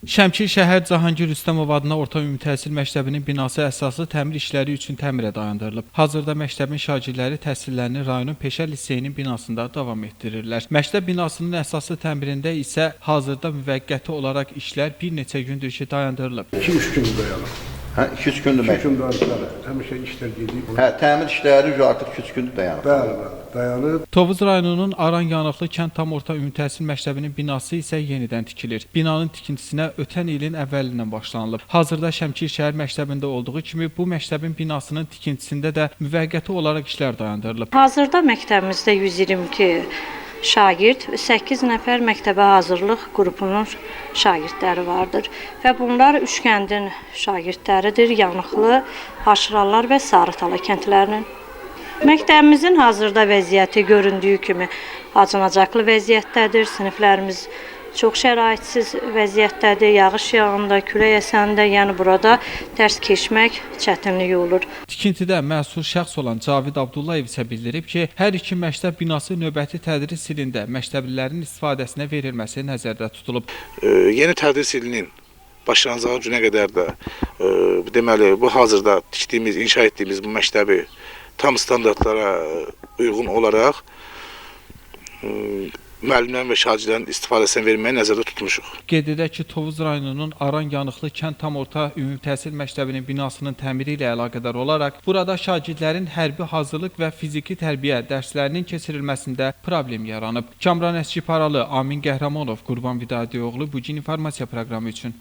Şəmkir şəhər Cahangir Rüstəmov adına orta ümumi təhsil məktəbinin binası əsaslı təmir işləri üçün təmirə dayandırılıb. Hazırda məktəbin şagirdləri təhsillərini rayonun peşə liseyinin binasında davam etdirirlər. Məktəb binasının əsaslı təmirində isə hazırda müvəqqəti olaraq işlər bir neçə gündür ki dayandırılıb. 2-3 gündür dayanıb. Hə, 2-3 gündür 2 gündür artıqları. Həmişə işlər gedib. Hə, təmir işləri artıq 2-3 gündür dayanıb. Bəli, dayanıb. Tovuz rayonunun Aran Yanıqlı kənd tam orta ümumi təhsil məktəbinin binası isə yenidən tikilir. Binanın tikintisinə ötən ilin əvvəlindən başlanılıb. Hazırda Şəmkir şəhər məktəbində olduğu kimi bu məktəbin binasının tikintisində də müvəqqəti olaraq işlər dayandırılıb. Hazırda məktəbimizdə 122 şagird, 8 nəfər məktəbə hazırlıq qrupunun şagirdləri vardır və bunlar üç kəndin şagirdləridir, Yanıqlı, Aşırallar və Sarıtala kəndlərinin. Məktəbimizin hazırda vəziyyəti göründüyü kimi acınacaqlı vəziyyətdədir, siniflərimiz çox şəraitsiz vəziyyətdədir, yağış yağanda, külək əsəndə, yəni burada dərs keçmək çətinlik olur. Tikintidə məsul şəxs olan Cavid Abdullayev isə bildirib ki, hər iki məktəb binası növbəti tədris ilində məktəblilərin istifadəsinə verilməsi nəzərdə tutulub. Yeni tədris ilinin başlanacağı günə qədər də deməli bu hazırda tikdiyimiz, inşa etdiyimiz bu məktəbi tam standartlara uyğun olaraq müəllimlərin və şagirdlərin istifadəsinə verməyi nəzərdə tutmuşuq. Qeyd edək ki, Tovuz rayonunun Aran Yanıqlı kənd tam orta ümumi təhsil məktəbinin binasının təmiri ilə əlaqədar olaraq burada şagirdlərin hərbi hazırlıq və fiziki tərbiyə dərslərinin keçirilməsində problem yaranıb. Kamran Əskiparalı, Amin Qəhrəmanov, Qurban Vidadioğlu bu gün informasiya proqramı üçün.